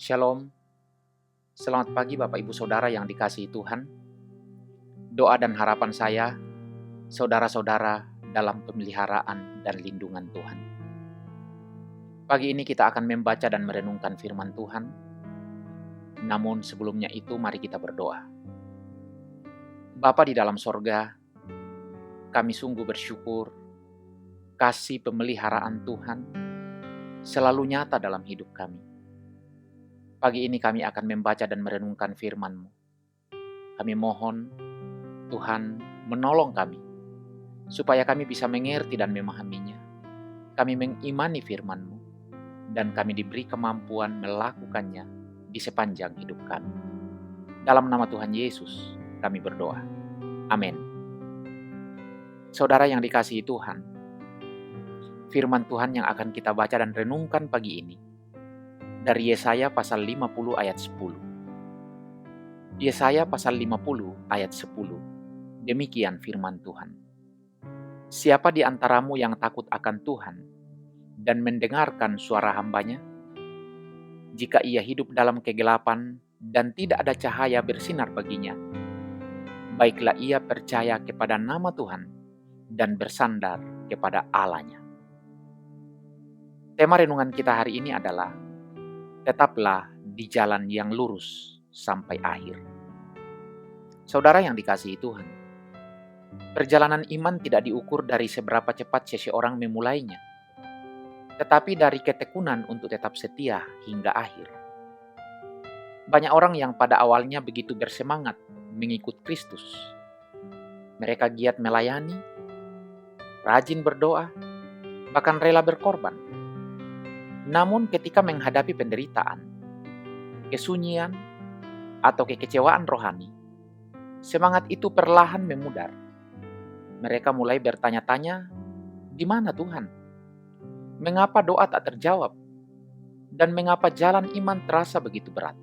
Shalom, selamat pagi Bapak Ibu Saudara yang dikasihi Tuhan. Doa dan harapan saya, saudara-saudara dalam pemeliharaan dan lindungan Tuhan. Pagi ini kita akan membaca dan merenungkan firman Tuhan. Namun sebelumnya itu mari kita berdoa. Bapa di dalam sorga, kami sungguh bersyukur kasih pemeliharaan Tuhan selalu nyata dalam hidup kami. Pagi ini kami akan membaca dan merenungkan firman-Mu. Kami mohon Tuhan menolong kami, supaya kami bisa mengerti dan memahaminya. Kami mengimani firman-Mu, dan kami diberi kemampuan melakukannya di sepanjang hidup kami. Dalam nama Tuhan Yesus, kami berdoa. Amin. Saudara yang dikasihi Tuhan, firman Tuhan yang akan kita baca dan renungkan pagi ini, dari Yesaya pasal 50 ayat 10. Yesaya pasal 50 ayat 10. Demikian firman Tuhan. Siapa di antaramu yang takut akan Tuhan dan mendengarkan suara hamba-Nya? Jika ia hidup dalam kegelapan dan tidak ada cahaya bersinar baginya, baiklah ia percaya kepada nama Tuhan dan bersandar kepada Allah-Nya. Tema renungan kita hari ini adalah tetaplah di jalan yang lurus sampai akhir. Saudara yang dikasihi Tuhan, perjalanan iman tidak diukur dari seberapa cepat seseorang memulainya, tetapi dari ketekunan untuk tetap setia hingga akhir. Banyak orang yang pada awalnya begitu bersemangat mengikut Kristus. Mereka giat melayani, rajin berdoa, bahkan rela berkorban. Namun ketika menghadapi penderitaan, kesunyian, atau kekecewaan rohani, semangat itu perlahan memudar. Mereka mulai bertanya-tanya, di mana Tuhan? Mengapa doa tak terjawab? Dan mengapa jalan iman terasa begitu berat?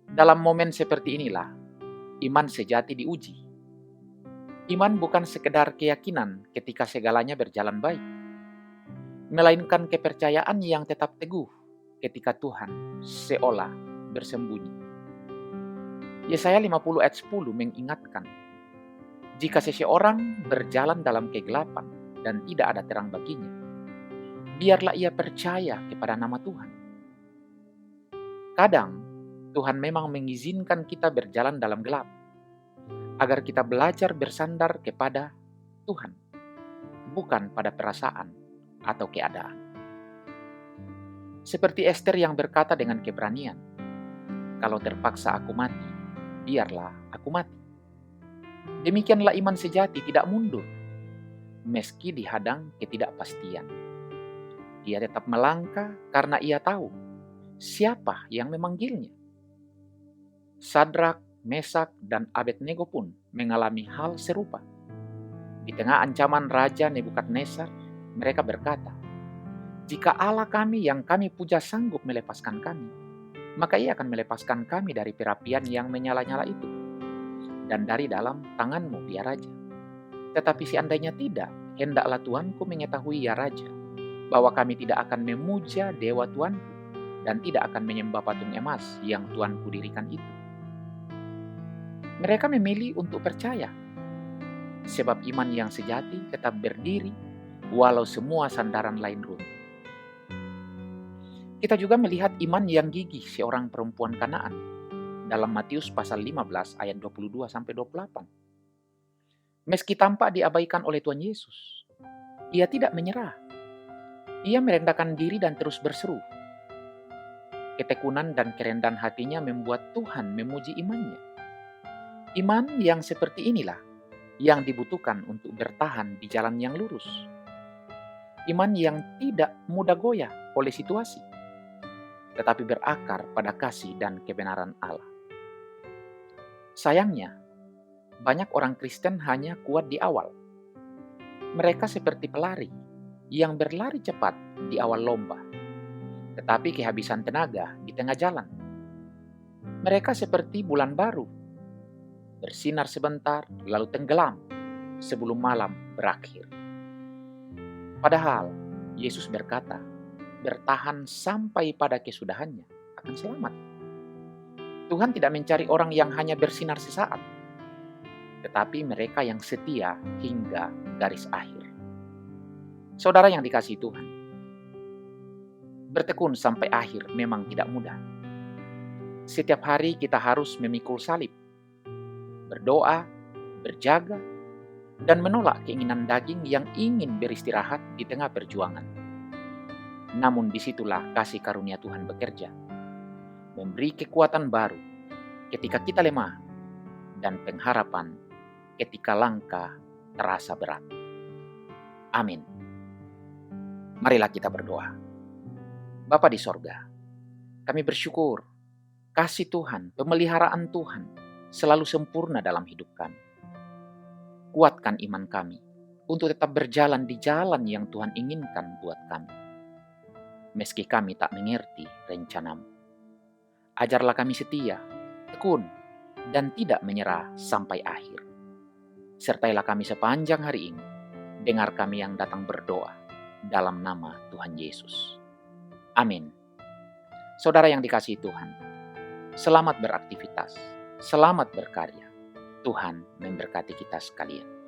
Dalam momen seperti inilah, iman sejati diuji. Iman bukan sekedar keyakinan ketika segalanya berjalan baik, melainkan kepercayaan yang tetap teguh ketika Tuhan seolah bersembunyi. Yesaya 50 ayat 10 mengingatkan, jika seseorang berjalan dalam kegelapan dan tidak ada terang baginya, biarlah ia percaya kepada nama Tuhan. Kadang Tuhan memang mengizinkan kita berjalan dalam gelap, agar kita belajar bersandar kepada Tuhan, bukan pada perasaan atau keadaan. Seperti Ester yang berkata dengan keberanian, kalau terpaksa aku mati, biarlah aku mati. Demikianlah iman sejati tidak mundur, meski dihadang ketidakpastian. Dia tetap melangkah karena ia tahu siapa yang memanggilnya. Sadrak, Mesak, dan Abednego pun mengalami hal serupa. Di tengah ancaman Raja Nebukadnezar, mereka berkata, jika Allah kami yang kami puja sanggup melepaskan kami, maka ia akan melepaskan kami dari perapian yang menyala-nyala itu, dan dari dalam tanganmu, ya Raja. Tetapi seandainya tidak, hendaklah Tuanku mengetahui, ya Raja, bahwa kami tidak akan memuja dewa Tuanku, dan tidak akan menyembah patung emas yang Tuanku dirikan itu. Mereka memilih untuk percaya, sebab iman yang sejati tetap berdiri walau semua sandaran lain runtuh. Kita juga melihat iman yang gigih seorang perempuan Kanaan dalam Matius pasal 15 ayat 22-28. Meski tampak diabaikan oleh Tuhan Yesus, ia tidak menyerah. Ia merendahkan diri dan terus berseru. Ketekunan dan kerendahan hatinya membuat Tuhan memuji imannya. Iman yang seperti inilah yang dibutuhkan untuk bertahan di jalan yang lurus. Iman yang tidak mudah goyah oleh situasi, tetapi berakar pada kasih dan kebenaran Allah. Sayangnya, banyak orang Kristen hanya kuat di awal. Mereka seperti pelari yang berlari cepat di awal lomba, tetapi kehabisan tenaga di tengah jalan. Mereka seperti bulan baru, bersinar sebentar lalu tenggelam sebelum malam berakhir. Padahal Yesus berkata, bertahan sampai pada kesudahannya akan selamat. Tuhan tidak mencari orang yang hanya bersinar sesaat, tetapi mereka yang setia hingga garis akhir. Saudara yang dikasihi Tuhan, bertekun sampai akhir memang tidak mudah. Setiap hari kita harus memikul salib, berdoa, berjaga, dan menolak keinginan daging yang ingin beristirahat di tengah perjuangan. Namun disitulah kasih karunia Tuhan bekerja, memberi kekuatan baru ketika kita lemah, dan pengharapan ketika langkah terasa berat. Amin. Marilah kita berdoa. Bapa di sorga, kami bersyukur kasih Tuhan, pemeliharaan Tuhan selalu sempurna dalam hidup kami. Kuatkan iman kami untuk tetap berjalan di jalan yang Tuhan inginkan buat kami. Meski kami tak mengerti rencanamu. Ajarlah kami setia, tekun, dan tidak menyerah sampai akhir. Sertailah kami sepanjang hari ini. Dengar kami yang datang berdoa dalam nama Tuhan Yesus. Amin. Saudara yang dikasihi Tuhan, selamat beraktivitas, selamat berkarya. Tuhan memberkati kita sekalian.